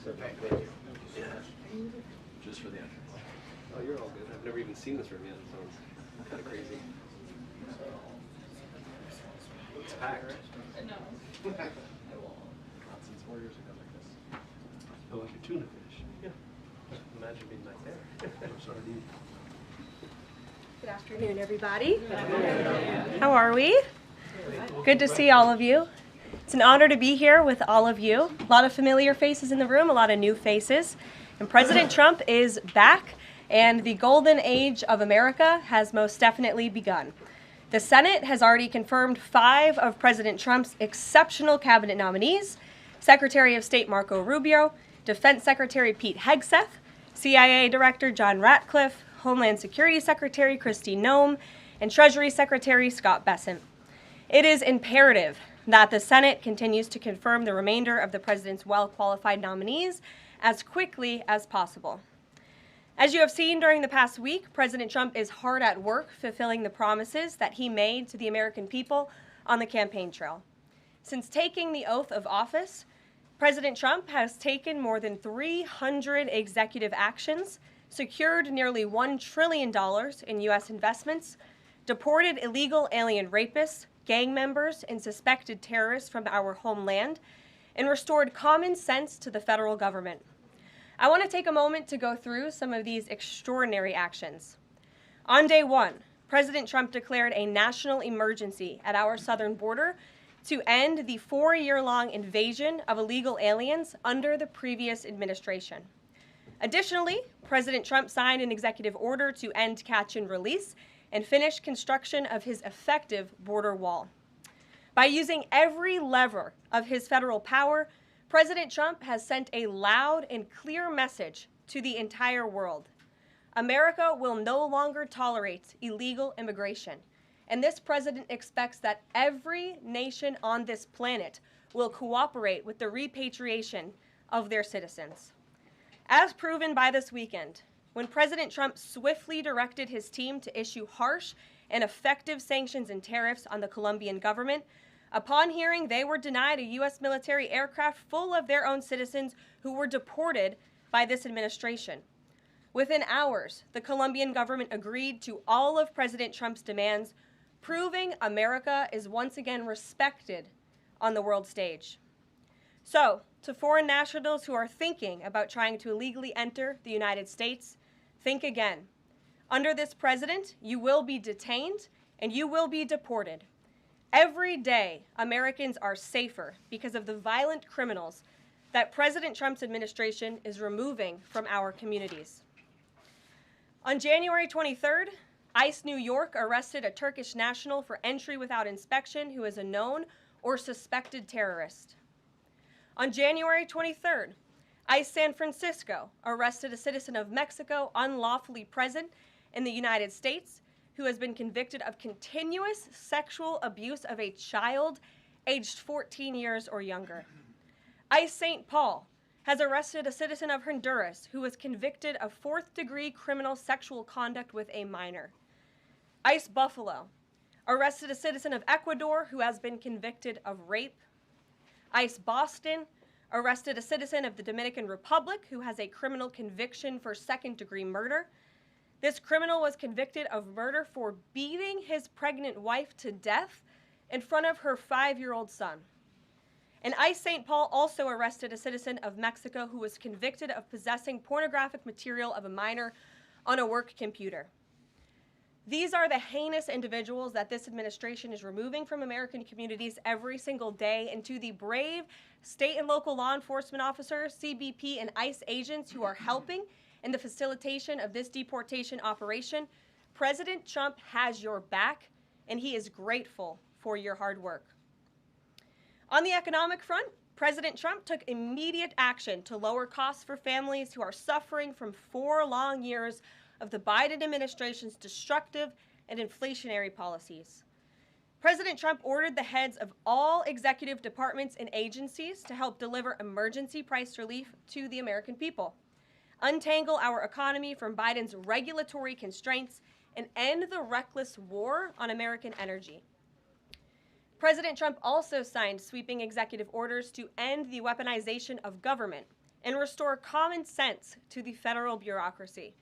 So, thank you. Yeah. Just for the entrance. Oh, you're all good. I've never even seen this room yet. It sounds kind of crazy. It's packed. No. Not since 4 years ago like this. Oh, like a tuna fish. Yeah. Imagine being back there. I'm sorry. Good afternoon, everybody. Good afternoon. How are we? Good to see all of you. It's an honor to be here with all of you. A lot of familiar faces in the room, a lot of new faces. And President Trump is back, and the golden age of America has most definitely begun. The Senate has already confirmed 5 of President Trump's exceptional cabinet nominees: Secretary of State Marco Rubio, Defense Secretary Pete Hegseth, CIA Director John Ratcliffe, Homeland Security Secretary Kristi Noem, and Treasury Secretary Scott Bessent. It is imperative that the Senate continues to confirm the remainder of the president's well-qualified nominees as quickly as possible. As you have seen during the past week, President Trump is hard at work fulfilling the promises that he made to the American people on the campaign trail. Since taking the oath of office, President Trump has taken more than 300 executive actions, secured nearly $1 trillion in U.S. investments, deported illegal alien rapists, gang members, and suspected terrorists from our homeland, and restored common sense to the federal government. I want to take a moment to go through some of these extraordinary actions. On day 1, President Trump declared a national emergency at our southern border to end the 4-year-long invasion of illegal aliens under the previous administration. Additionally, President Trump signed an executive order to end catch and release and finish construction of his effective border wall. By using every lever of his federal power, President Trump has sent a loud and clear message to the entire world. America will no longer tolerate illegal immigration, and this president expects that every nation on this planet will cooperate with the repatriation of their citizens. As proven by this weekend, when President Trump swiftly directed his team to issue harsh and effective sanctions and tariffs on the Colombian government, upon hearing they were denied a U.S. military aircraft full of their own citizens who were deported by this administration. Within hours, the Colombian government agreed to all of President Trump's demands, proving America is once again respected on the world stage. So, to foreign nationals who are thinking about trying to illegally enter the United States, think again. Under this president, you will be detained and you will be deported. Every day, Americans are safer because of the violent criminals that President Trump's administration is removing from our communities. On January 23rd, ICE New York arrested a Turkish national for entry without inspection who is a known or suspected terrorist. On January 23rd, ICE San Francisco arrested a citizen of Mexico unlawfully present in the United States who has been convicted of continuous sexual abuse of a child aged 14 years or younger. ICE St. Paul has arrested a citizen of Honduras who was convicted of 4th-degree criminal sexual conduct with a minor. ICE Buffalo arrested a citizen of Ecuador who has been convicted of rape. ICE Boston arrested a citizen of the Dominican Republic who has a criminal conviction for 2nd-degree murder. This criminal was convicted of murder for beating his pregnant wife to death in front of her 5-year-old son. And ICE St. Paul also arrested a citizen of Mexico who was convicted of possessing pornographic material of a minor on a work computer. These are the heinous individuals that this administration is removing from American communities every single day, and to the brave state and local law enforcement officers, CBP, and ICE agents who are helping in the facilitation of this deportation operation, President Trump has your back, and he is grateful for your hard work. On the economic front, President Trump took immediate action to lower costs for families who are suffering from 4 long years of the Biden administration's destructive and inflationary policies. President Trump ordered the heads of all executive departments and agencies to help deliver emergency price relief to the American people, untangle our economy from Biden's regulatory constraints, and end the reckless war on American energy. President Trump also signed sweeping executive orders to end the weaponization of government and restore common sense to the federal bureaucracy.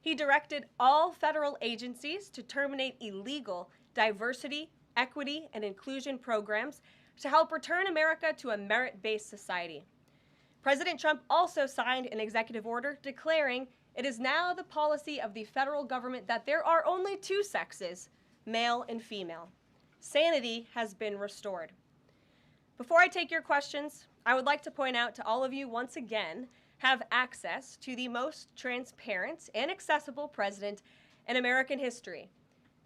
He directed all federal agencies to terminate illegal diversity, equity, and inclusion programs to help return America to a merit-based society. President Trump also signed an executive order declaring it is now the policy of the federal government that there are only two sexes, male and female. Sanity has been restored. Before I take your questions, I would like to point out to all of you once again have access to the most transparent and accessible president in American history.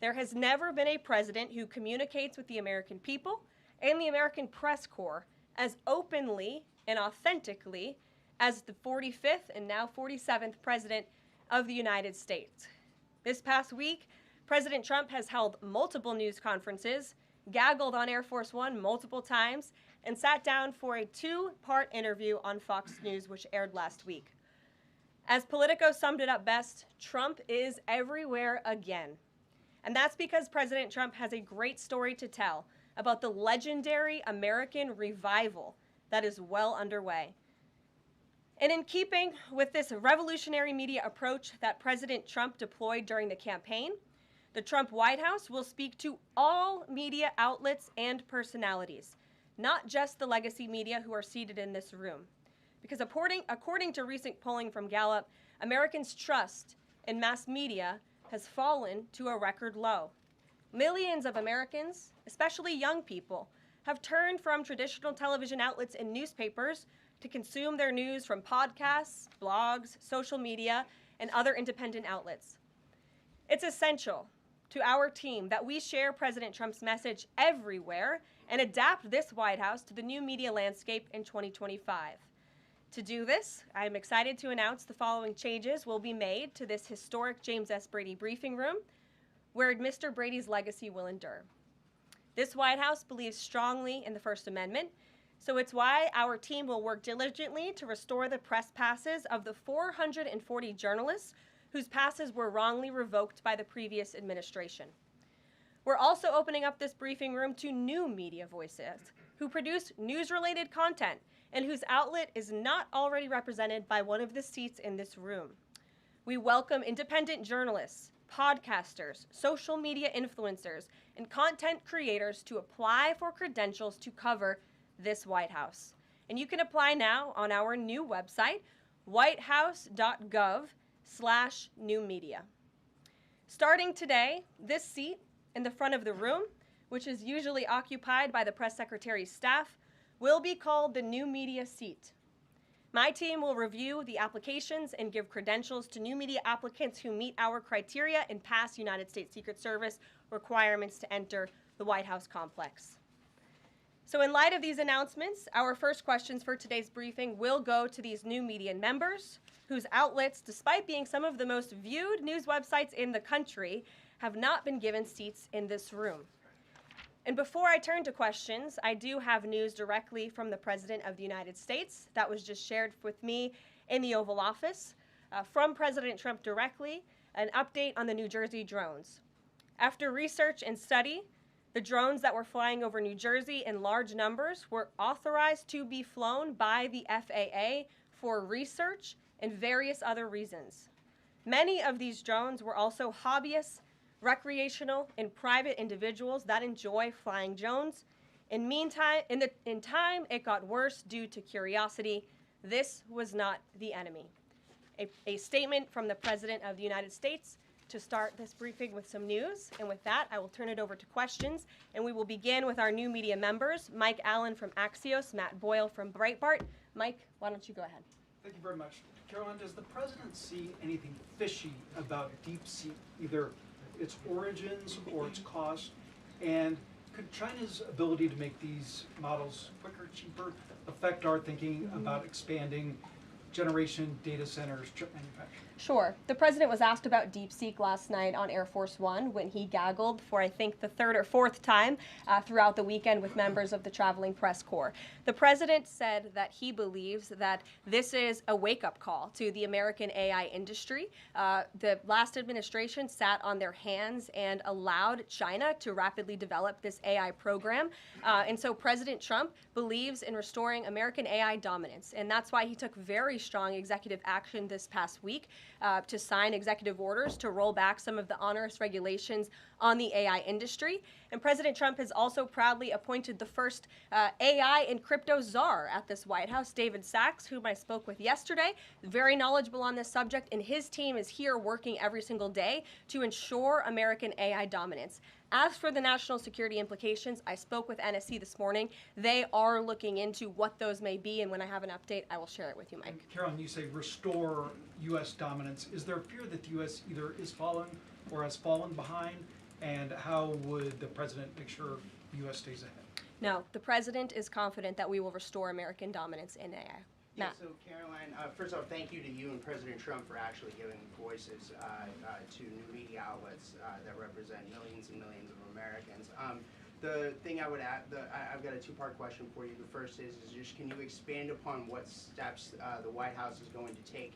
There has never been a president who communicates with the American people and the American press corps as openly and authentically as the 45th and now 47th president of the United States. This past week, President Trump has held multiple news conferences, gaggled on Air Force One multiple times, and sat down for a two-part interview on Fox News, which aired last week. As Politico summed it up best, Trump is everywhere again. And that's because President Trump has a great story to tell about the legendary American revival that is well underway. And in keeping with this revolutionary media approach that President Trump deployed during the campaign, the Trump White House will speak to all media outlets and personalities, not just the legacy media who are seated in this room. Because according to recent polling from Gallup, Americans' trust in mass media has fallen to a record low. Millions of Americans, especially young people, have turned from traditional television outlets and newspapers to consume their news from podcasts, blogs, social media, and other independent outlets. It's essential to our team that we share President Trump's message everywhere and adapt this White House to the new media landscape in 2025. To do this, I am excited to announce the following changes will be made to this historic James S. Brady briefing room, where Mr. Brady's legacy will endure. This White House believes strongly in the First Amendment, so it's why our team will work diligently to restore the press passes of the 440 journalists whose passes were wrongly revoked by the previous administration. We're also opening up this briefing room to new media voices who produce news-related content and whose outlet is not already represented by one of the seats in this room. We welcome independent journalists, podcasters, social media influencers, and content creators to apply for credentials to cover this White House. And you can apply now on our new website, whitehouse.gov/newmedia. Starting today, this seat in the front of the room, which is usually occupied by the press secretary's staff, will be called the new media seat. My team will review the applications and give credentials to new media applicants who meet our criteria and pass United States Secret Service requirements to enter the White House complex. So in light of these announcements, our first questions for today's briefing will go to these new media members whose outlets, despite being some of the most viewed news websites in the country, have not been given seats in this room. And before I turn to questions, I do have news directly from the President of the United States that was just shared with me in the Oval Office from President Trump directly, an update on the New Jersey drones. After research and study, the drones that were flying over New Jersey in large numbers were authorized to be flown by the FAA for research and various other reasons. Many of these drones were also hobbyists, recreational, and private individuals that enjoy flying drones. In time, it got worse due to curiosity. This was not the enemy. A statement from the President of the United States to start this briefing with some news. And with that, I will turn it over to questions. And we will begin with our new media members, Mike Allen from Axios, Matt Boyle from Breitbart. Mike, why don't you go ahead? Thank you very much. Karoline, does the President see anything fishy about DeepSeek, either its origins or its cost? And could China's ability to make these models quicker, cheaper, affect our thinking about expanding generation data centers, chip manufacturing? Sure. The president was asked about DeepSeek last night on Air Force One when he gaggled for, I think, the third or fourth time throughout the weekend with members of the traveling press corps. The president said that he believes that this is a wake-up call to the American AI industry. The last administration sat on their hands and allowed China to rapidly develop this AI program. And so President Trump believes in restoring American AI dominance. And that's why he took very strong executive action this past week to sign executive orders to roll back some of the onerous regulations on the AI industry. And President Trump has also proudly appointed the first AI and crypto czar at this White House, David Sachs, whom I spoke with yesterday, very knowledgeable on this subject, and his team is here working every single day to ensure American AI dominance. As for the national security implications, I spoke with NSC this morning. They are looking into what those may be, and when I have an update, I will share it with you, Mike. And Caroline, you say restore U.S. dominance. Is there a fear that the U.S. either is falling or has fallen behind? And how would the president make sure the U.S. stays ahead? No, the president is confident that we will restore American dominance in AI. Yeah, Matt. so Caroline, first off, thank you to you and President Trump for actually giving voices to new media outlets that represent millions and millions of Americans. The thing I would add, I've got a two-part question for you. The first is just can you expand upon what steps the White House is going to take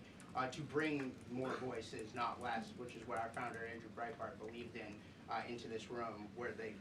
to bring more voices, not less, which is what our founder, Andrew Breitbart, believed in, into this room where they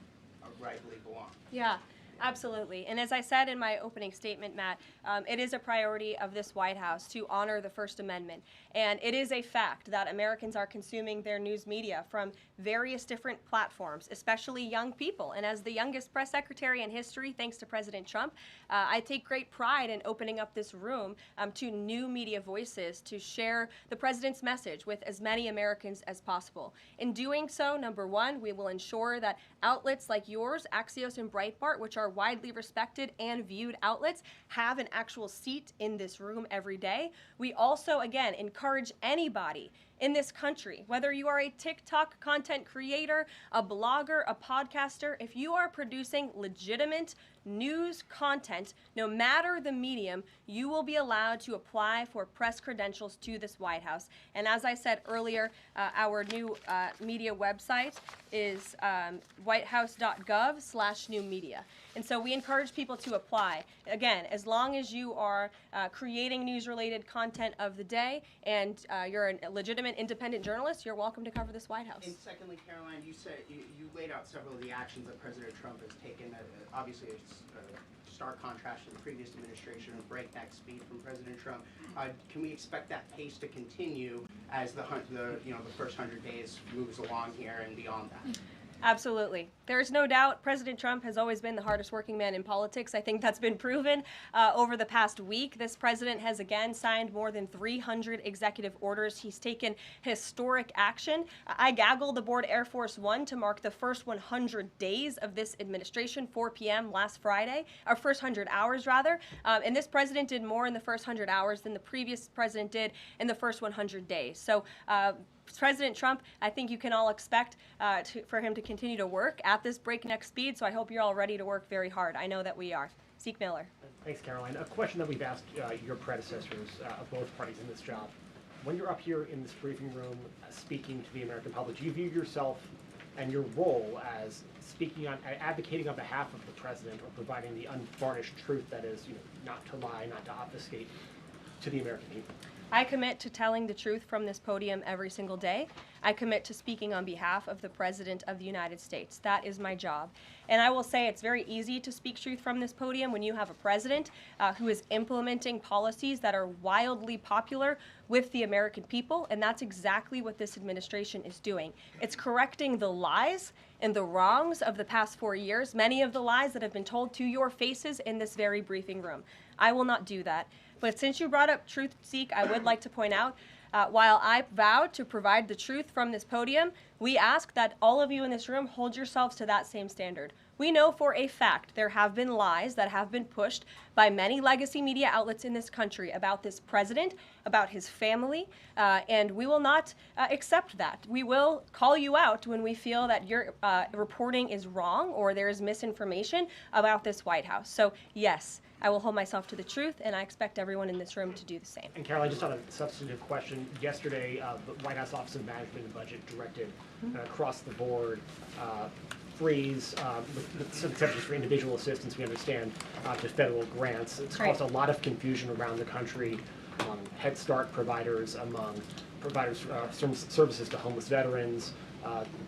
rightfully belong? Yeah. Absolutely. And as I said in my opening statement, Matt, it is a priority of this White House to honor the First Amendment. And it is a fact that Americans are consuming their news media from various different platforms, especially young people. And as the youngest press secretary in history, thanks to President Trump, I take great pride in opening up this room to new media voices to share the president's message with as many Americans as possible. In doing so, number one, we will ensure that outlets like yours, Axios and Breitbart, which are widely respected and viewed outlets, have an actual seat in this room every day. We also, again, encourage anybody in this country, whether you are a TikTok content creator, a blogger, a podcaster, if you are producing legitimate news content, no matter the medium, you will be allowed to apply for press credentials to this White House. And as I said earlier, our new media website is whitehouse.gov/new media. And so we encourage people to apply. Again, as long as you are creating news-related content of the day and you're a legitimate independent journalist, you're welcome to cover this White House. And secondly, Caroline, you said you laid out several of the actions that President Trump has taken. Obviously, it's a stark contrast to the previous administration of breakneck speed from President Trump. Can we expect that pace to continue as the first 100 days moves along here and beyond that? Absolutely. There's no doubt President Trump has always been the hardest working man in politics. I think that's been proven over the past week. This president has again signed more than 300 executive orders. He's taken historic action. I gaggled aboard Air Force One to mark the first 100 days of this administration, 4 p.m. last Friday, or first 100 hours rather. And this president did more in the first 100 hours than the previous president did in the first 100 days. So President Trump, I think you can all expect for him to continue to work at this breakneck speed, so I hope you're all ready to work very hard. I know that we are. Zeke Miller. Thanks, Caroline. A question that we've asked your predecessors of both parties in this job. When you're up here in this briefing room speaking to the American public, do you view yourself and your role as speaking on, advocating on behalf of the president or providing the unvarnished truth that is, not to lie, not to obfuscate to the American people? I commit to telling the truth from this podium every single day. I commit to speaking on behalf of the President of the United States. That is my job. And I will say it's very easy to speak truth from this podium when you have a president who is implementing policies that are wildly popular with the American people, and that's exactly what this administration is doing. It's correcting the lies and the wrongs of the past 4 years, many of the lies that have been told to your faces in this very briefing room. I will not do that. But since you brought up truth, Zeke, I would like to point out, while I vowed to provide the truth from this podium, we ask that all of you in this room hold yourselves to that same standard. We know for a fact there have been lies that have been pushed by many legacy media outlets in this country about this president, about his family, and we will not accept that. We will call you out when we feel that your reporting is wrong or there is misinformation about this White House. So yes, I will hold myself to the truth, and I expect everyone in this room to do the same. And Caroline, just on a substantive question, yesterday the White House Office of Management and Budget directed across the board freeze, with some exceptions for individual assistance, we understand, to federal grants. It's caused a lot of confusion around the country among Head Start providers, among providers services to homeless veterans,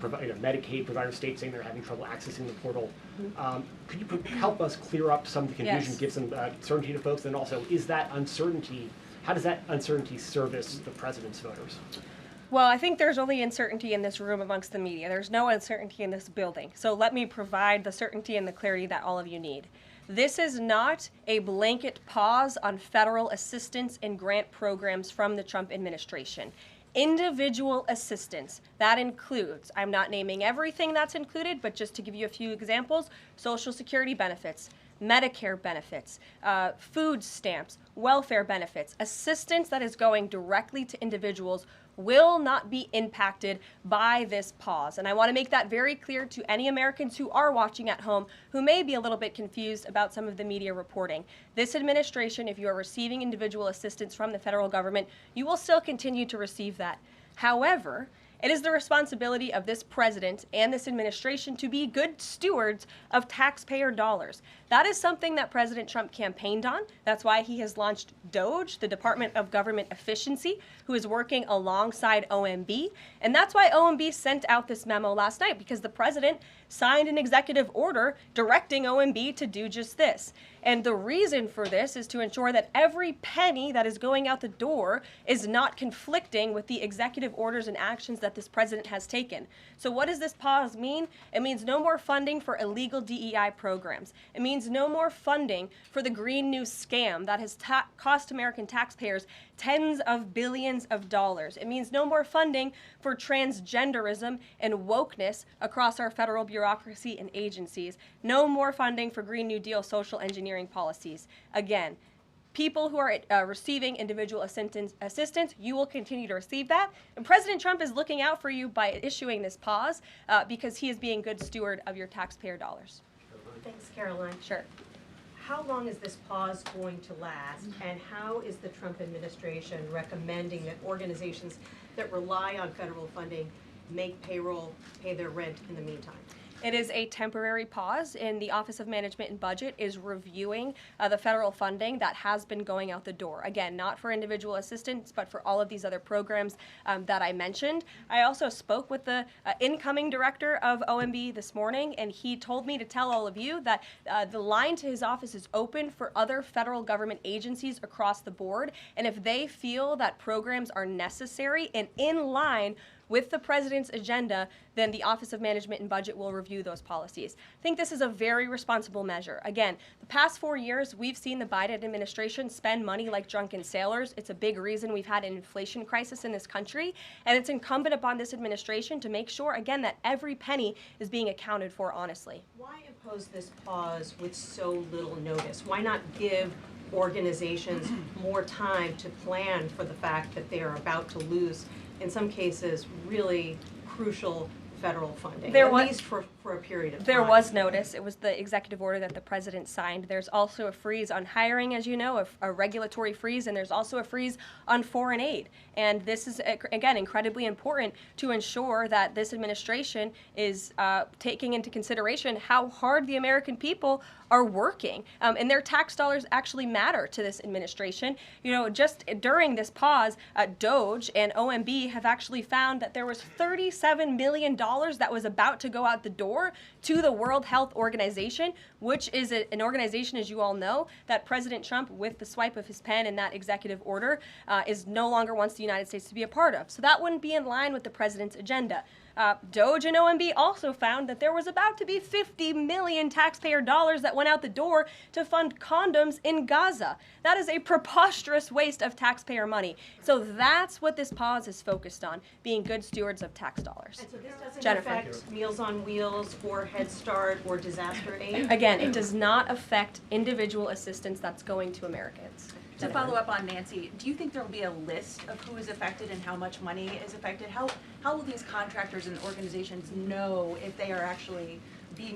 Medicaid providers, states saying they're having trouble accessing the portal. Could you help us clear up some of the confusion, give some certainty to folks? And also, is that uncertainty, how does that uncertainty service the president's voters? Well, I think there's only uncertainty in this room amongst the media. There's no uncertainty in this building. So let me provide the certainty and the clarity that all of you need. This is not a blanket pause on federal assistance and grant programs from the Trump administration. Individual assistance, that includes, I'm not naming everything that's included, but just to give you a few examples, Social Security benefits, Medicare benefits, food stamps, welfare benefits, assistance that is going directly to individuals will not be impacted by this pause. And I want to make that very clear to any Americans who are watching at home who may be a little bit confused about some of the media reporting. This administration, if you are receiving individual assistance from the federal government, you will still continue to receive that. However, it is the responsibility of this president and this administration to be good stewards of taxpayer dollars. That is something that President Trump campaigned on. That's why he has launched DOGE, the Department of Government Efficiency, who is working alongside OMB. And that's why OMB sent out this memo last night, because the president signed an executive order directing OMB to do just this. And the reason for this is to ensure that every penny that is going out the door is not conflicting with the executive orders and actions that this president has taken. So what does this pause mean? It means no more funding for illegal DEI programs. It means no more funding for the Green New scam that has cost American taxpayers tens of billions of dollars. It means no more funding for transgenderism and wokeness across our federal bureaucracy and agencies. No more funding for Green New Deal social engineering policies. Again, people who are receiving individual assistance, you will continue to receive that. And President Trump is looking out for you by issuing this pause because he is being good steward of your taxpayer dollars. Thanks, Caroline. Sure. How long is this pause going to last, and how is the Trump administration recommending that organizations that rely on federal funding make payroll, pay their rent in the meantime? It is a temporary pause, and the Office of Management and Budget is reviewing the federal funding that has been going out the door. Again, not for individual assistance, but for all of these other programs that I mentioned. I also spoke with the incoming director of OMB this morning, and he told me to tell all of you that the line to his office is open for other federal government agencies across the board, and if they feel that programs are necessary and in line with the president's agenda, then the Office of Management and Budget will review those policies. I think this is a very responsible measure. Again, the past 4 years, we've seen the Biden administration spend money like drunken sailors. It's a big reason we've had an inflation crisis in this country, and it's incumbent upon this administration to make sure, again, that every penny is being accounted for honestly. Why impose this pause with so little notice? Why not give organizations more time to plan for the fact that they are about to lose, in some cases, really crucial federal funding, at least for a period of time? There was notice. It was the executive order that the president signed. There's also a freeze on hiring, as you know, a regulatory freeze, and there's also a freeze on foreign aid. And this is, again, incredibly important to ensure that this administration is taking into consideration how hard the American people are working. And their tax dollars actually matter to this administration. You know, just during this pause, DOGE and OMB have actually found that there was $37 million that was about to go out the door to the World Health Organization, which is an organization, as you all know, that President Trump, with the swipe of his pen in that executive order, is no longer wants the United States to be a part of. So that wouldn't be in line with the president's agenda. DOJ and OMB also found that there was about to be 50 million taxpayer dollars that went out the door to fund condoms in Gaza. That is a preposterous waste of taxpayer money. So that's what this pause is focused on, being good stewards of tax dollars. And so this doesn't Jennifer. affect Meals on Wheels or Head Start or disaster aid? Again, it does not affect individual assistance that's going to Americans. To follow up on Nancy, do you think there will be a list of who is affected and how much money is affected? How will these contractors and organizations know if they are actually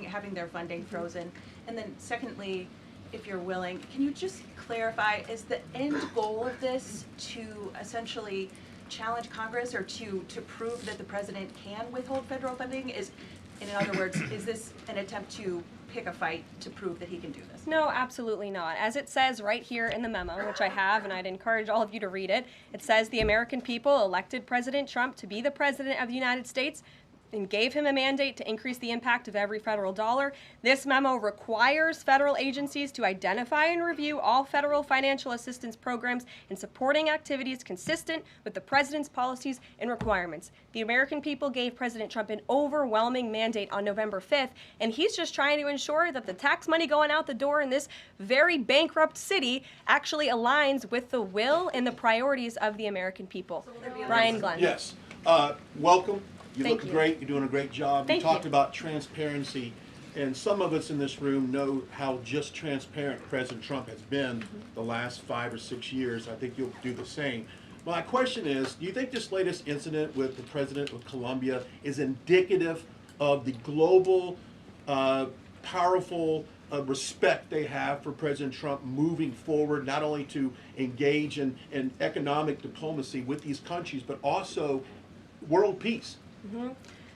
having their funding frozen? And then secondly, if you're willing, can you just clarify, is the end goal of this to essentially challenge Congress or to prove that the president can withhold federal funding? In other words, is this an attempt to pick a fight to prove that he can do this? No, absolutely not. As it says right here in the memo, which I have, and I'd encourage all of you to read it, it says the American people elected President Trump to be the president of the United States and gave him a mandate to increase the impact of every federal dollar. This memo requires federal agencies to identify and review all federal financial assistance programs and supporting activities consistent with the president's policies and requirements. The American people gave President Trump an overwhelming mandate on November 5th, and he's just trying to ensure that the tax money going out the door in this very bankrupt city actually aligns with the will and the priorities of the American people. Ryan Glenn. Yes. Welcome. You Thank look you. great. You're doing a great job. Thank you talked you. about transparency, and some of us in this room know how just transparent President Trump has been the last 5 or 6 years. I think you'll do the same. My question is, do you think this latest incident with the president of Colombia is indicative of the global, powerful respect they have for President Trump moving forward, not only to engage in economic diplomacy with these countries, but also world peace?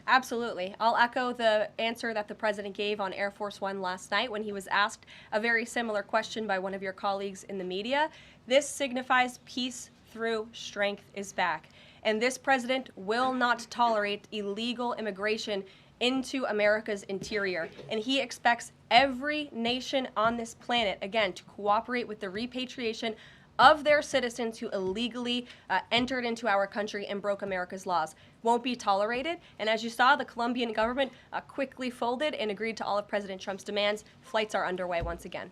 Absolutely. I'll echo the answer that the president gave on Air Force One last night when he was asked a very similar question by one of your colleagues in the media. This signifies peace through strength is back. And this president will not tolerate illegal immigration into America's interior. And he expects every nation on this planet, again, to cooperate with the repatriation of their citizens who illegally entered into our country and broke America's laws. Won't be tolerated. And as you saw, the Colombian government quickly folded and agreed to all of President Trump's demands. Flights are underway once again.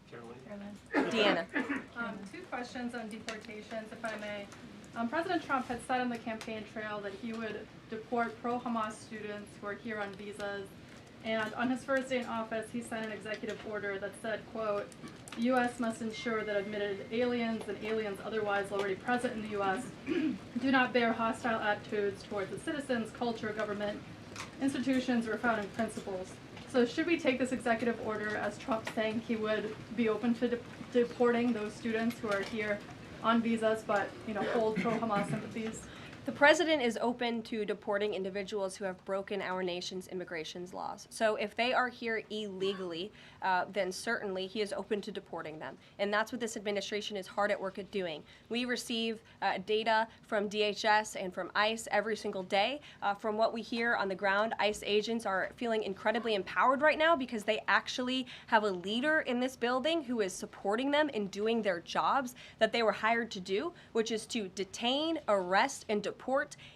Deanna. Two questions on deportations, if I may. President Trump had said on the campaign trail that he would deport pro-Hamas students who are here on visas. And on his first day in office, he signed an executive order that said, quote, the U.S. must ensure that admitted aliens and aliens otherwise already present in the U.S. do not bear hostile attitudes towards the citizens, culture, government, institutions, or founding principles. So should we take this executive order as Trump saying he would be open to deporting those students who are here on visas but, hold pro-Hamas sympathies? The president is open to deporting individuals who have broken our nation's immigration laws. So if they are here illegally, then certainly he is open to deporting them. And that's what this administration is hard at work at doing. We receive data from DHS and from ICE every single day. From what we hear on the ground, ICE agents are feeling incredibly empowered right now because they actually have a leader in this building who is supporting them in doing their jobs that they were hired to do, which is to detain, arrest, and deport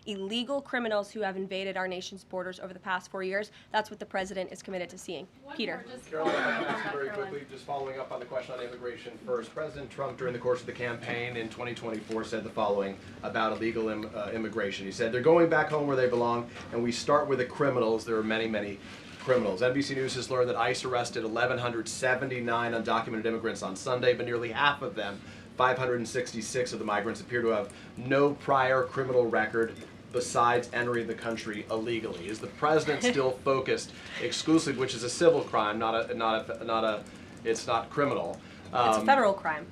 illegal criminals who have invaded our nation's borders over the past 4 years. That's what the president is committed to seeing. Peter. Caroline, if I can ask you very quickly, just following up on the question on immigration first. President Trump, during the course of the campaign in 2024, said the following about illegal immigration. He said, they're going back home where they belong, and we start with the criminals. There are many, many criminals. NBC News has learned that ICE arrested 1,179 undocumented immigrants on Sunday, but nearly half of them, 566 of the migrants, appear to have no prior criminal record besides entering the country illegally. Is the president still focused exclusively, which is a civil crime, it's not criminal? It's a federal crime.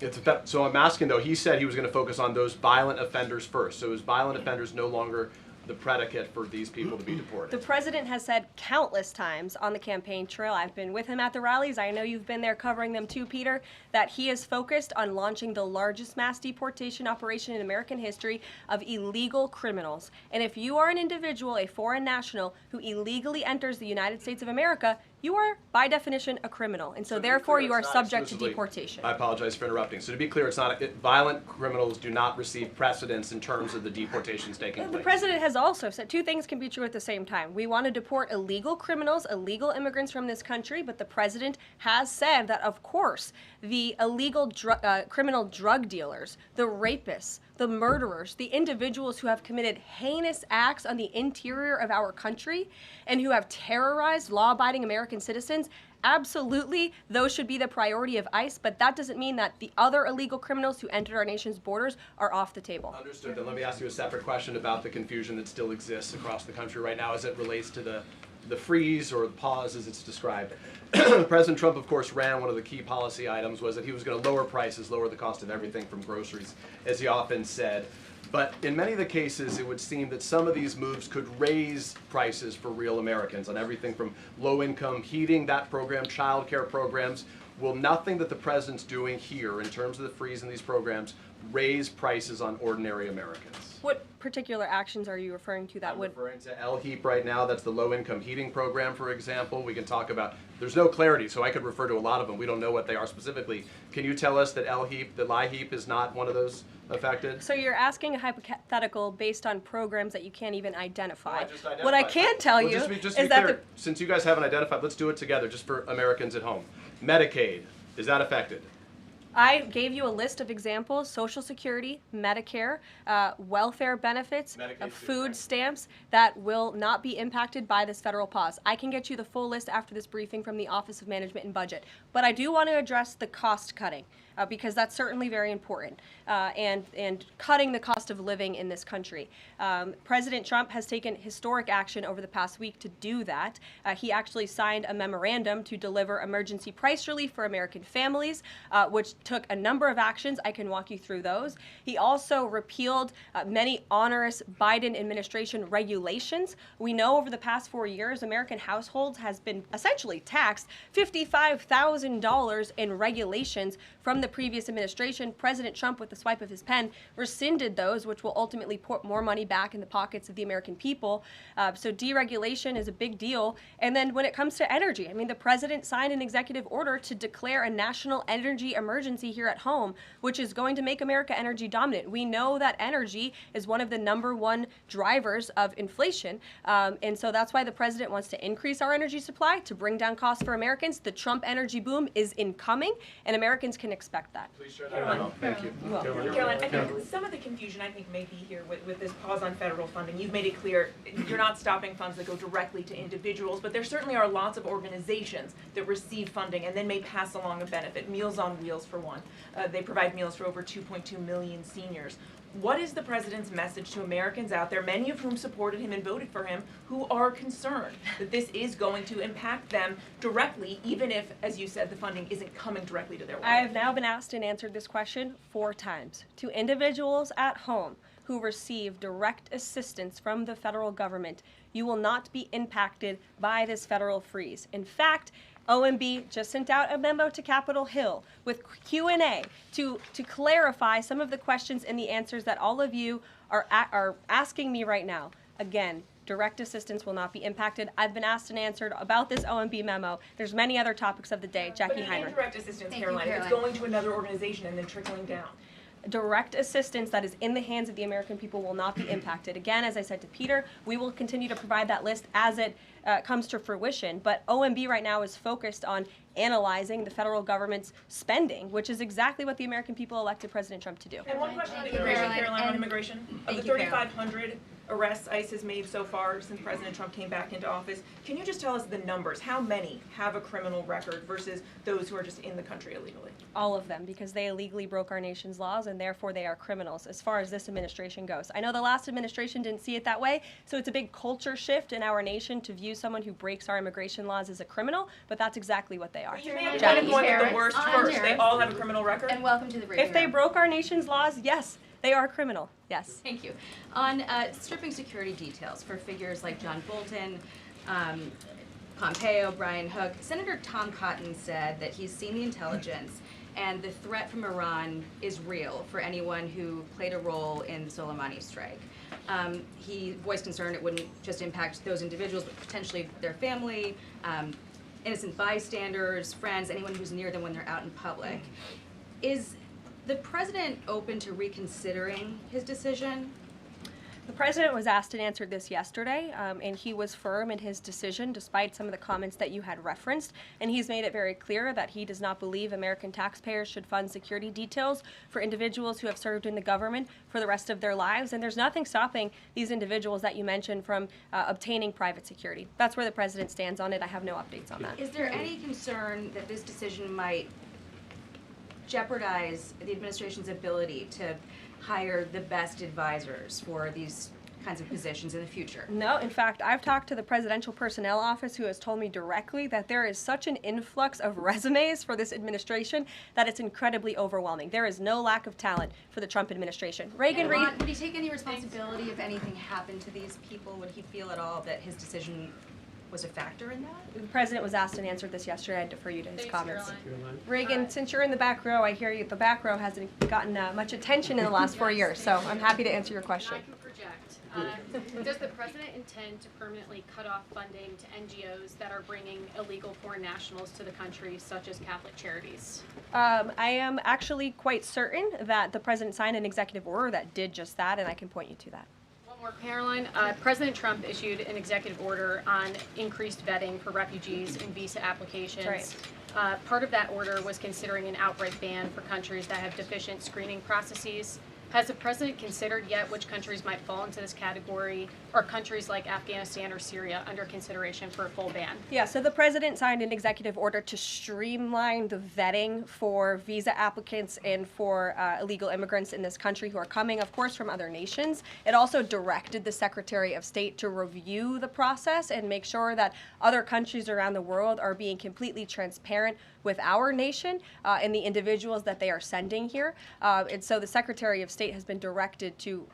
So I'm asking though, he said he was going to focus on those violent offenders first. So is violent offenders no longer the predicate for these people to be deported? The president has said countless times on the campaign trail, I've been with him at the rallies, I know you've been there covering them too, Peter, that he is focused on launching the largest mass deportation operation in American history of illegal criminals. And if you are an individual, a foreign national, who illegally enters the United States of America, you are by definition a criminal, and so to be therefore clear, you are it's not subject to exclusively- deportation. I apologize for interrupting. So to be clear, it's not violent criminals do not receive precedence in terms of the deportations taking The place. president has also said two things can be true at the same time. We want to deport illegal criminals, illegal immigrants from this country, but the president has said that, of course, the illegal criminal drug dealers, the rapists, the murderers, the individuals who have committed heinous acts on the interior of our country and who have terrorized law-abiding American citizens, absolutely, those should be the priority of ICE, but that doesn't mean that the other illegal criminals who entered our nation's borders are off the table. Understood. Then let me ask you a separate question about the confusion that still exists across the country right now as it relates to the freeze or the pause as it's described. President Trump, of course, ran one of the key policy items was that he was going to lower prices, lower the cost of everything from groceries, as he often said. But in many of the cases, it would seem that some of these moves could raise prices for real Americans on everything from low-income heating, that program, child care programs. Will nothing that the president's doing here in terms of the freeze in these programs raise prices on ordinary Americans? What particular actions are you referring to that I'm would... referring to LHEAP right now. That's the low-income heating program, for example. We can talk about, there's no clarity, so I could refer to a lot of them. We don't know what they are specifically. Can you tell us that LHEAP, the LIHEAP, is not one of those affected? So you're asking a hypothetical based on programs that you can't even identify. No, I just identified. What I can tell Well, you just to be is clear, that since you guys haven't identified, let's do it together, just for Americans at home. Medicaid, is that affected? I gave you a list of examples: Social Security, Medicare, welfare benefits, food stamps that will not be impacted by this federal pause. I can get you the full list after this briefing from the Office of Management and Budget. But I do want to address the cost cutting because that's certainly very important and cutting the cost of living in this country. President Trump has taken historic action over the past week to do that. He actually signed a memorandum to deliver emergency price relief for American families, which took a number of actions. I can walk you through those. He also repealed many onerous Biden administration regulations. We know over the past 4 years, American households has been essentially taxed $55,000 in regulations from the previous administration. President Trump, with the swipe of his pen, rescinded those, which will ultimately put more money back in the pockets of the American people. So deregulation is a big deal. And then when it comes to energy, I mean, the president signed an executive order to declare a national energy emergency here at home, which is going to make America energy dominant. We know that energy is one of the #1 drivers of inflation. And so that's why the president wants to increase our energy supply to bring down costs for Americans. The Trump energy boom is incoming, and Americans can expect that. Please share that. Thank you. Caroline, I think some of the confusion may be here with this pause on federal funding. You've made it clear you're not stopping funds that go directly to individuals, but there certainly are lots of organizations that receive funding and then may pass along a benefit. Meals on Wheels, for one. They provide meals for over 2.2 million seniors. What is the president's message to Americans out there, many of whom supported him and voted for him, who are concerned that this is going to impact them directly, even if, as you said, the funding isn't coming directly to their wallet? I have now been asked and answered this question 4 times. To individuals at home who receive direct assistance from the federal government, you will not be impacted by this federal freeze. In fact, OMB just sent out a memo to Capitol Hill with Q&A to clarify some of the questions and the answers that all of you are asking me right now. Again, direct assistance will not be impacted. I've been asked and answered about this OMB memo. There's many other topics of the day. Jackie But Heinrich. indirect assistance, Caroline, if it's going to another organization and then trickling down. Direct assistance that is in the hands of the American people will not be impacted. Again, as I said to Peter, we will continue to provide that list as it comes to fruition. But OMB right now is focused on analyzing the federal government's spending, which is exactly what the American people elected President Trump to do. And one question on immigration, Caroline, on immigration. Of the 3,500 arrests ICE has made so far since President Trump came back into office, can you just tell us the numbers? How many have a criminal record versus those who are just in the country illegally? All of them, because they illegally broke our nation's laws and therefore they are criminals as far as this administration goes. I know the last administration didn't see it that way, so it's a big culture shift in our nation to view someone who breaks our immigration laws as a criminal, but that's exactly what they are. You made a point of going with the worst first. They all have a criminal record? And welcome to the briefing If they room. broke our nation's laws, yes, they are criminal, yes. Thank you. On stripping security details for figures like John Bolton, Pompeo, Brian Hook, Senator Tom Cotton said that he's seen the intelligence and the threat from Iran is real for anyone who played a role in the Soleimani strike. He voiced concern it wouldn't just impact those individuals, but potentially their family. innocent bystanders, friends, anyone who's near them when they're out in public. Is the president open to reconsidering his decision? The president was asked and answered this yesterday, and he was firm in his decision despite some of the comments that you had referenced. And he's made it very clear that he does not believe American taxpayers should fund security details for individuals who have served in the government for the rest of their lives. And there's nothing stopping these individuals that you mentioned from obtaining private security. That's where the president stands on it. I have no updates on that. Is there any concern that this decision might jeopardize the administration's ability to hire the best advisors for these kinds of positions in the future? No, in fact, I've talked to the Presidential Personnel Office, who has told me directly that there is such an influx of resumes for this administration that it's incredibly overwhelming. There is no lack of talent for the Trump administration. Would he take any responsibility if anything happened to these people? Would he feel at all that his decision was a factor in that? The president was asked and answered this yesterday. I defer you to his Thanks, comments. Caroline. Reagan, since you're in the back row, I hear you. The back row hasn't gotten much attention in the last 4 years, so I'm happy to answer your question. I can project. Does the president intend to permanently cut off funding to NGOs that are bringing illegal foreign nationals to the country, such as Catholic Charities? I am actually quite certain that the president signed an executive order that did just that, and I can point you to that. One more, Caroline. President Trump issued an executive order on increased vetting for refugees in visa applications. Right. Part of that order was considering an outright ban for countries that have deficient screening processes. Has the president considered yet which countries might fall into this category, or countries like Afghanistan or Syria under consideration for a full ban? Yeah, so the president signed an executive order to streamline the vetting for visa applicants and for illegal immigrants in this country who are coming, of course, from other nations. It also directed the Secretary of State to review the process and make sure that other countries around the world are being completely transparent with our nation and the individuals that they are sending here. And so the Secretary of State has been directed to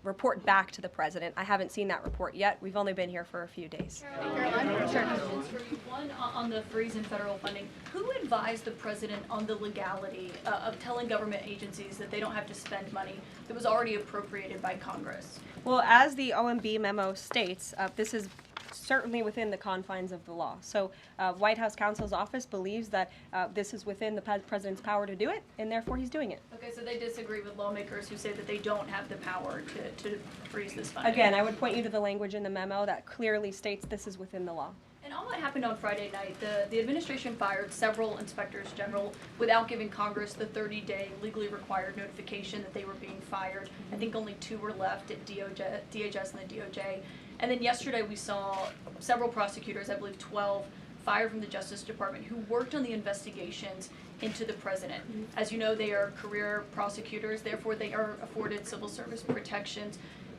report back to the president. I haven't seen that report yet. We've only been here for a few days. Caroline, questions for you. One, on the freeze in federal funding. Who advised the president on the legality of telling government agencies that they don't have to spend money that was already appropriated by Congress? Well, as the OMB memo states, this is certainly within the confines of the law. So White House counsel's office believes that this is within the president's power to do it, and therefore he's doing it. Okay, so they disagree with lawmakers who say that they don't have the power to freeze this funding. Again, I would point you to the language in the memo that clearly states this is within the law. And all that happened on Friday night. The administration fired several inspectors general without giving Congress the 30-day legally required notification that they were being fired. I think only 2 were left at DHS and the DOJ. And then yesterday we saw several prosecutors, I believe 12, fired from the Justice Department who worked on the investigations into the president. As you know, they are career prosecutors, therefore they are afforded civil service protections.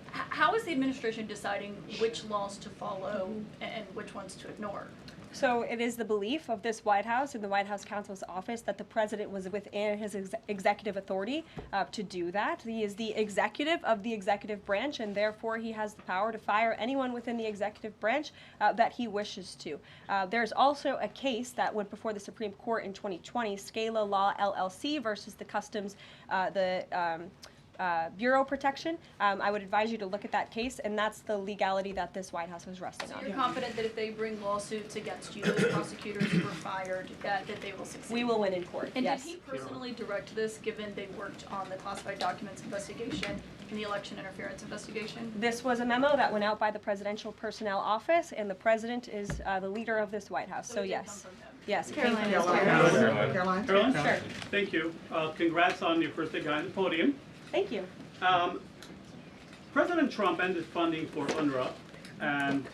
How is the administration deciding which laws to follow and which ones to ignore? So it is the belief of this White House and the White House counsel's office that the president was within his executive authority to do that. He is the executive of the executive branch, and therefore he has the power to fire anyone within the executive branch that he wishes to. There's also a case that went before the Supreme Court in 2020, Scala Law LLC versus the Customs, Bureau Protection. I would advise you to look at that case, and that's the legality that this White House was resting on. So you're confident that if they bring lawsuits against you, those prosecutors who were fired, that they will succeed? We will win in court, And yes. did he personally direct this, given they worked on the classified documents investigation and the election interference investigation? This was a memo that went out by the Presidential Personnel Office, and the president is the leader of this White House, so yes. Yes. Caroline. Sure. Thank you. Congrats on your first day on the podium. Thank you. President Trump ended funding for UNRWA and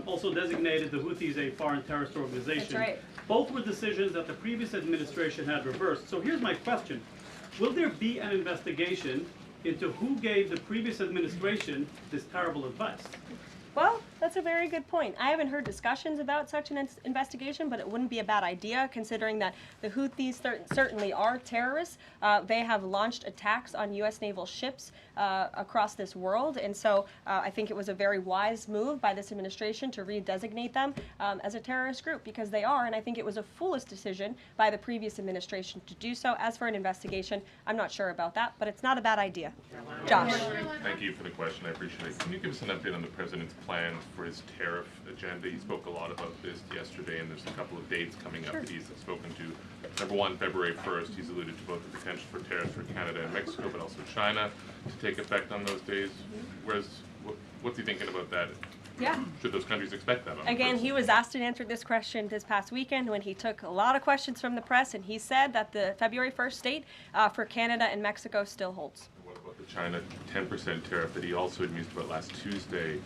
also designated the Houthis a foreign terrorist organization. That's right. Both were decisions that the previous administration had reversed. So here's my question. Will there be an investigation into who gave the previous administration this terrible advice? Well, that's a very good point. I haven't heard discussions about such an investigation, but it wouldn't be a bad idea considering that the Houthis certainly are terrorists. They have launched attacks on U.S. naval ships across this world, and so I think it was a very wise move by this administration to redesignate them as a terrorist group, because they are, and I think it was a foolish decision by the previous administration to do so. As for an investigation, I'm not sure about that, but it's not a bad idea. Josh. Thank you for the question. I appreciate it. Can you give us an update on the president's plans for his tariff agenda. He spoke a lot about this yesterday, and there's a couple of dates coming up that he's spoken to. Number one, February 1st, he's alluded to both the potential for tariffs for Canada and Mexico, but also China to take effect on those days. What's he thinking about that? Yeah. Should those countries expect that? Again, he was asked and answered this question this past weekend when he took a lot of questions from the press, and he said that the February 1st date for Canada and Mexico still holds. What about the China 10% tariff that he also had mused about last Tuesday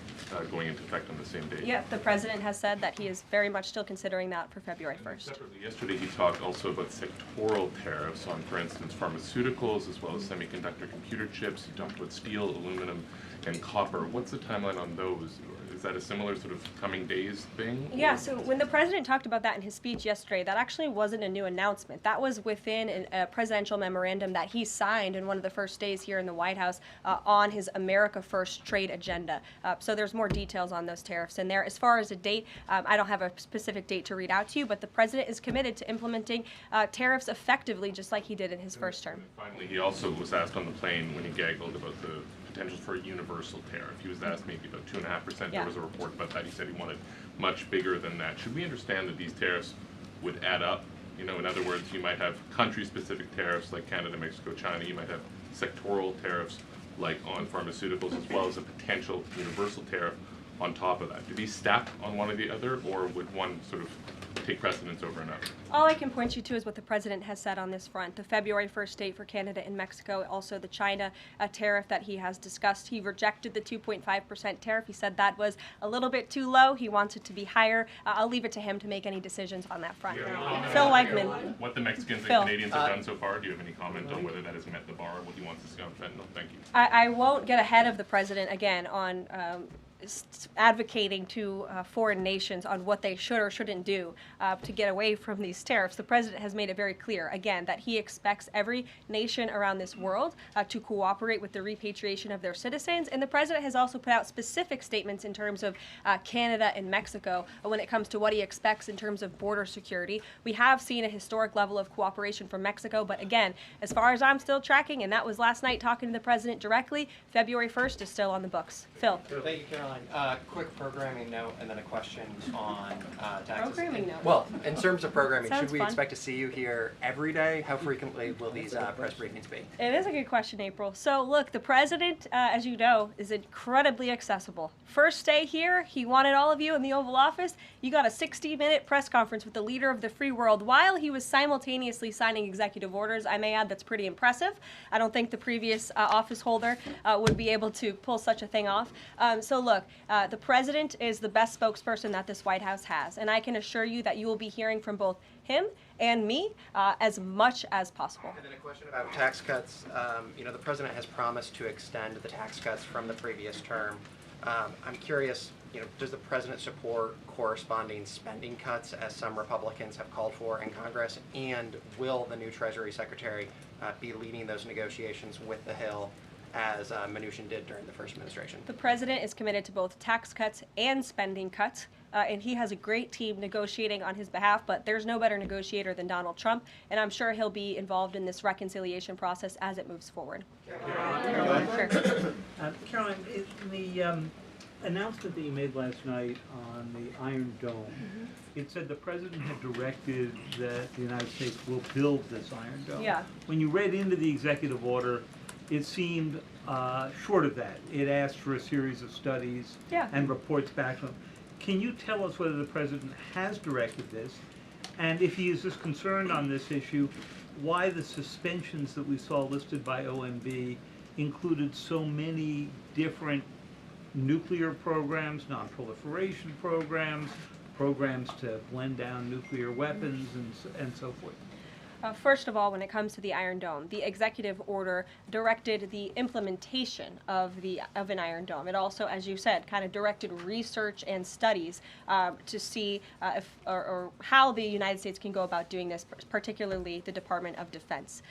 going into effect on the same day? Yeah, the president has said that he is very much still considering that for February 1st. Separately, yesterday he talked also about sectoral tariffs on, for instance, pharmaceuticals as well as semiconductor computer chips. He talked about steel, aluminum, and copper. What's the timeline on those? Is that a similar sort of coming days thing? Yeah, so when the president talked about that in his speech yesterday, that actually wasn't a new announcement. That was within a presidential memorandum that he signed in one of the first days here in the White House on his America First trade agenda. So there's more details on those tariffs in there. As far as a date, I don't have a specific date to read out to you, but the president is committed to implementing tariffs effectively, just like he did in his first term. Finally, he also was asked on the plane when he gaggled about the potential for a universal tariff. He was asked maybe about 2.5%. Yeah. There was a report about that. He said he wanted much bigger than that. Should we understand that these tariffs would add up? You know, in other words, you might have country-specific tariffs like Canada, Mexico, China. You might have sectoral tariffs like on pharmaceuticals, as well as a potential universal tariff on top of that. Do these stack on one or the other, or would one sort of take precedence over another? All I can point you to is what the president has said on this front. The February 1st date for Canada and Mexico, also the China tariff that he has discussed. He rejected the 2.5% tariff. He said that was a little bit too low. He wants it to be higher. I'll leave it to him to make any decisions on that front. Phil Weigman. What the Mexicans and Canadians have done so far, do you have any comment on whether that has met the bar, what he wants to see on fentanyl? Thank you. I won't get ahead of the president again on advocating to foreign nations on what they should or shouldn't do to get away from these tariffs. The president has made it very clear, again, that he expects every nation around this world to cooperate with the repatriation of their citizens. And the president has also put out specific statements in terms of Canada and Mexico when it comes to what he expects in terms of border security. We have seen a historic level of cooperation from Mexico, but again, as far as I'm still tracking, and that was last night talking to the president directly, February 1st is still on the books. Phil. Thank you, Caroline. Quick programming note and then a question on taxes. Programming note. Well, in terms of programming, Sounds should we fun. expect to see you here every day? How frequently will these press briefings be? It is a good question, April. So look, the president, as you know, is incredibly accessible. First day here, he wanted all of you in the Oval Office. You got a 60-minute press conference with the leader of the free world while he was simultaneously signing executive orders. I may add that's pretty impressive. I don't think the previous office holder would be able to pull such a thing off. So look, the president is the best spokesperson that this White House has, and I can assure you that you will be hearing from both him and me as much as possible. And then a question about tax cuts. You know, the president has promised to extend the tax cuts from the previous term. I'm curious, you know, does the president support corresponding spending cuts as some Republicans have called for in Congress? And will the new Treasury Secretary be leading those negotiations with the Hill as Mnuchin did during the first administration? The president is committed to both tax cuts and spending cuts, and he has a great team negotiating on his behalf, but there's no better negotiator than Donald Trump, and I'm sure he'll be involved in this reconciliation process as it moves forward. Caroline, Sure. Caroline, in the announcement that you made last night on the Iron Dome, it said the president had directed that the United States will build this Iron Dome. Yeah. When you read into the executive order, it seemed short of that. It asked for a series of studies and reports back from. Can you tell us whether the president has directed this, and if he is as concerned on this issue, why the suspensions that we saw listed by OMB included so many different nuclear programs, non-proliferation programs, programs to blend down nuclear weapons, and so forth? First of all, when it comes to the Iron Dome, the executive order directed the implementation of an Iron Dome. It also, as you said, kind of directed research and studies to see if or how the United States can go about doing this, particularly the Department of Defense.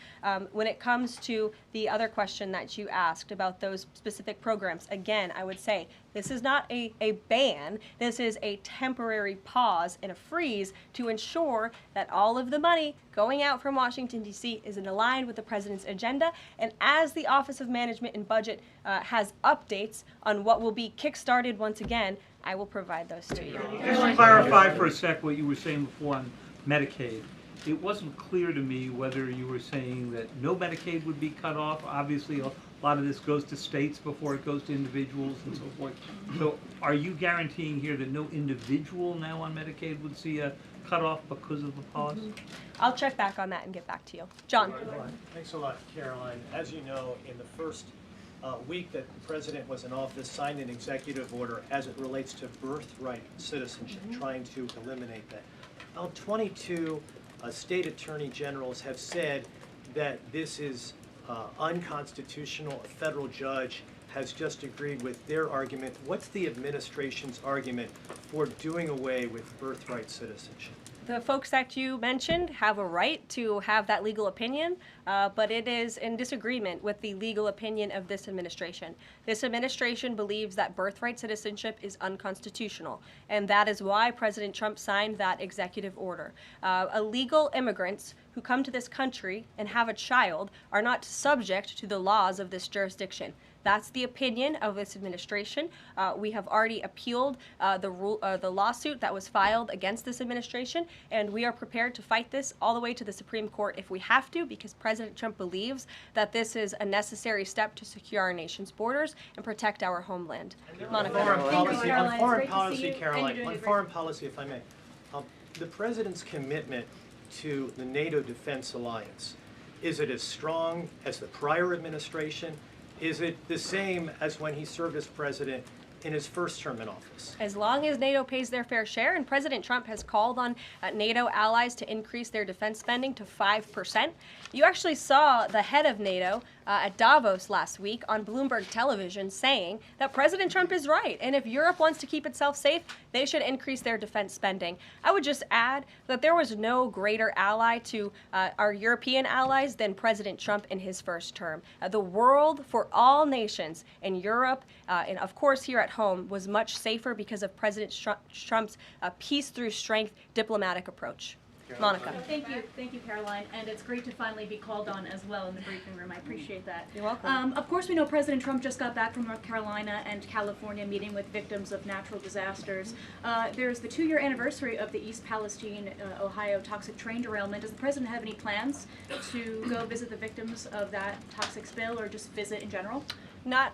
When it comes to the other question that you asked about those specific programs, again, I would say this is not a ban. This is a temporary pause and a freeze to ensure that all of the money going out from Washington, D.C. is aligned with the president's agenda. And as the Office of Management and Budget has updates on what will be kickstarted once again, I will provide those to you. Just to clarify for a sec what you were saying before on Medicaid. It wasn't clear to me whether you were saying that no Medicaid would be cut off. Obviously, a lot of this goes to states before it goes to individuals and so forth. So are you guaranteeing here that no individual now on Medicaid would see a cutoff because of the pause? I'll check back on that and get back to you. John. Thanks a lot, Caroline. As you know, in the first week that the president was in office, signed an executive order as it relates to birthright citizenship, trying to eliminate that. Now, 22 state attorney generals have said that this is unconstitutional. A federal judge has just agreed with their argument. What's the administration's argument for doing away with birthright citizenship? The folks that you mentioned have a right to have that legal opinion, but it is in disagreement with the legal opinion of this administration. This administration believes that birthright citizenship is unconstitutional, and that is why President Trump signed that executive order. Illegal immigrants who come to this country and have a child are not subject to the laws of this jurisdiction. That's the opinion of this administration. We have already appealed the lawsuit that was filed against this administration, and we are prepared to fight this all the way to the Supreme Court if we have to, because President Trump believes that this is a necessary step to secure our nation's borders and protect our homeland. Monica. On foreign policy, Caroline, on foreign policy, if I may, the president's commitment to the NATO Defense Alliance, is it as strong as the prior administration? Is it the same as when he served as president in his first term in office? As long as NATO pays their fair share, and President Trump has called on NATO allies to increase their defense spending to 5%. You actually saw the head of NATO at Davos last week on Bloomberg television saying that President Trump is right, and if Europe wants to keep itself safe, they should increase their defense spending. I would just add that there was no greater ally to our European allies than President Trump in his first term. The world for all nations in Europe, and of course here at home, was much safer because of President Trump's peace through strength diplomatic approach. Monica. Thank you, Caroline, and it's great to finally be called on as well in the briefing room. I appreciate that. You're welcome. Of course, we know President Trump just got back from North Carolina and California meeting with victims of natural disasters. There's the 2-year anniversary of the East Palestine, Ohio toxic train derailment. Does the president have any plans to go visit the victims of that toxic spill, or just visit in general?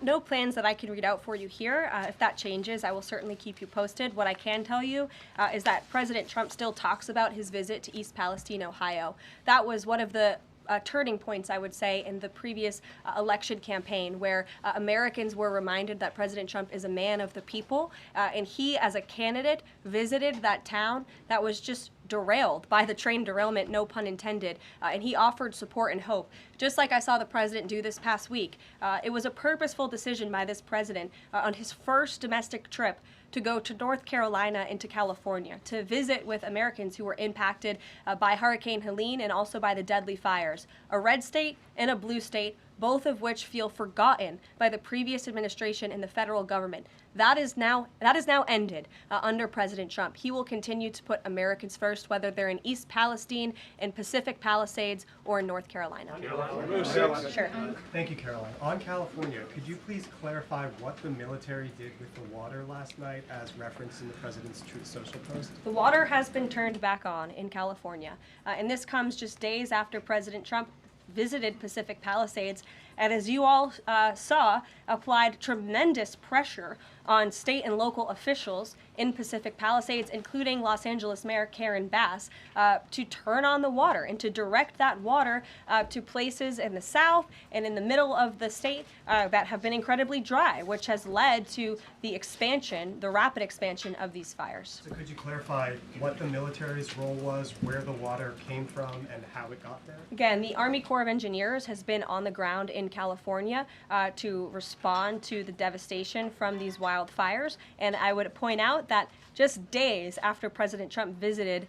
No plans that I can read out for you here. If that changes, I will certainly keep you posted. What I can tell you is that President Trump still talks about his visit to East Palestine, Ohio. That was one of the turning points, I would say, in the previous election campaign, where Americans were reminded that President Trump is a man of the people, and he, as a candidate, visited that town that was just derailed by the train derailment, no pun intended, and he offered support and hope, just like I saw the president do this past week. It was a purposeful decision by this president on his first domestic trip to go to North Carolina and to California to visit with Americans who were impacted by Hurricane Helene and also by the deadly fires. A red state and a blue state, both of which feel forgotten by the previous administration and the federal government. That is now ended under President Trump. He will continue to put Americans first, whether they're in East Palestine, in Pacific Palisades, or in North Carolina. Sure. Thank you, Caroline. On California, could you please clarify what the military did with the water last night as referenced in the president's Truth Social post? The water has been turned back on in California, and this comes just days after President Trump visited Pacific Palisades, and as you all saw, applied tremendous pressure on state and local officials in Pacific Palisades, including Los Angeles Mayor Karen Bass, to turn on the water and to direct that water to places in the south and in the middle of the state that have been incredibly dry, which has led to the expansion, the rapid expansion of these fires. So could you clarify what the military's role was, where the water came from, and how it got there? Again, the Army Corps of Engineers has been on the ground in California to respond to the devastation from these wildfires, and I would point out that just days after President Trump visited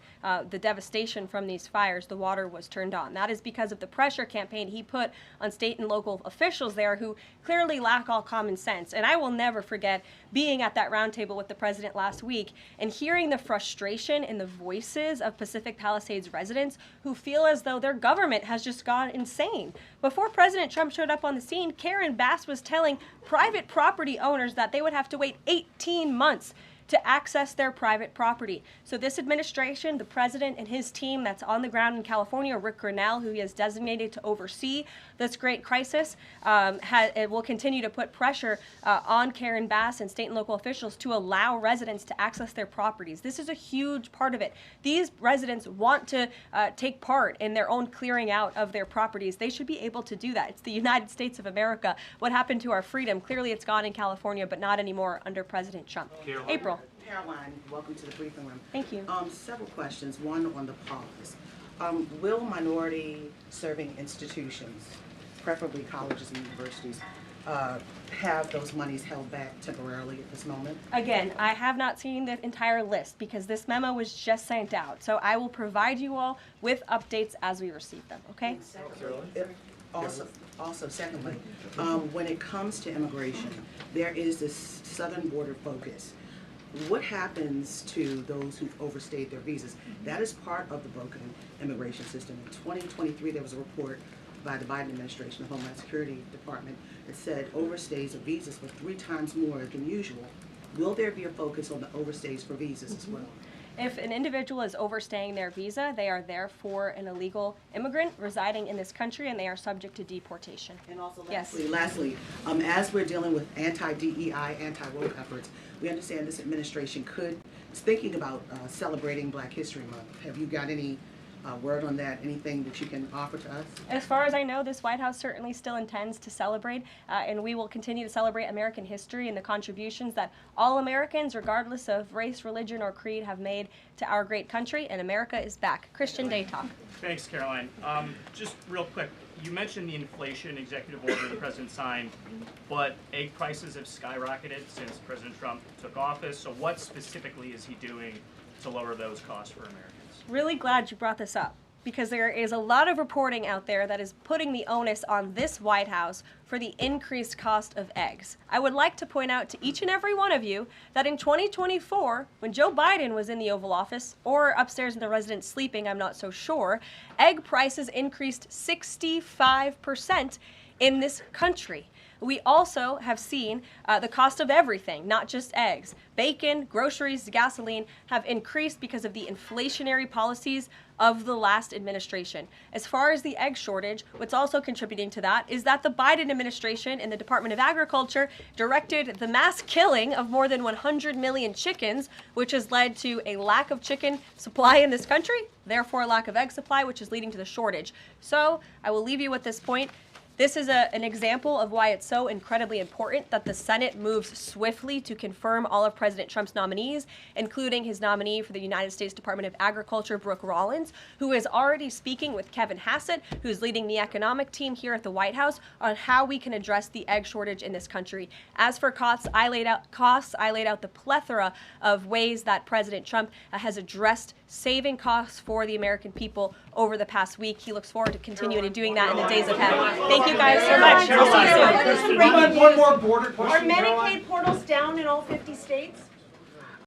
the devastation from these fires, the water was turned on. That is because of the pressure campaign he put on state and local officials there who clearly lack all common sense. And I will never forget being at that roundtable with the president last week and hearing the frustration in the voices of Pacific Palisades residents who feel as though their government has just gone insane. Before President Trump showed up on the scene, Karen Bass was telling private property owners that they would have to wait 18 months to access their private property. So this administration, the president and his team that's on the ground in California, Rick Grinnell, who he has designated to oversee this great crisis, it will continue to put pressure on Karen Bass and state and local officials to allow residents to access their properties. This is a huge part of it. These residents want to take part in their own clearing out of their properties. They should be able to do that. It's the United States of America. What happened to our freedom? Clearly it's gone in California, but not anymore under President Trump. April. Caroline, welcome to the briefing room. Thank you. Several questions. One on the pause. Will minority serving institutions, preferably colleges and universities, have those monies held back temporarily at this moment? Again, I have not seen the entire list because this memo was just sent out. So I will provide you all with updates as we receive them, okay? Also, secondly, when it comes to immigration, there is this southern border focus. What happens to those who've overstayed their visas? That is part of the broken immigration system. In 2023, there was a report by the Biden administration, the Homeland Security Department, that said overstays of visas were 3 times more than usual. Will there be a focus on the overstays for visas as well? If an individual is overstaying their visa, they are therefore an illegal immigrant residing in this country and they are subject to deportation. And also lastly, as we're dealing with anti-DEI, anti-woke efforts, we understand this administration is thinking about celebrating Black History Month. Have you got any word on that? Anything that you can offer to us? As far as I know, this White House certainly still intends to celebrate, and we will continue to celebrate American history and the contributions that all Americans, regardless of race, religion, or creed, have made to our great country, and America is back. Christian Day Talk. Thanks, Caroline. Just real quick, you mentioned the inflation executive order the president signed, but egg prices have skyrocketed since President Trump took office, so what specifically is he doing to lower those costs for Americans? Really glad you brought this up because there is a lot of reporting out there that is putting the onus on this White House for the increased cost of eggs. I would like to point out to each and every one of you that in 2024, when Joe Biden was in the Oval Office, or upstairs in the residence sleeping, I'm not so sure, egg prices increased 65% in this country. We also have seen the cost of everything, not just eggs. Bacon, groceries, gasoline have increased because of the inflationary policies of the last administration. As far as the egg shortage, what's also contributing to that is that the Biden administration and the Department of Agriculture directed the mass killing of more than 100 million chickens, which has led to a lack of chicken supply in this country, therefore a lack of egg supply, which is leading to the shortage. So I will leave you with this point. This is an example of why it's so incredibly important that the Senate moves swiftly to confirm all of President Trump's nominees, including his nominee for the United States Department of Agriculture, Brooke Rollins, who is already speaking with Kevin Hassett, who's leading the economic team here at the White House, on how we can address the egg shortage in this country. As for costs, I laid out the plethora of ways that President Trump has addressed saving costs for the American people over the past week. He looks forward to continuing to doing that in the days ahead. Thank you guys so much. We'll see you soon. Are Medicaid portals down in all 50 states?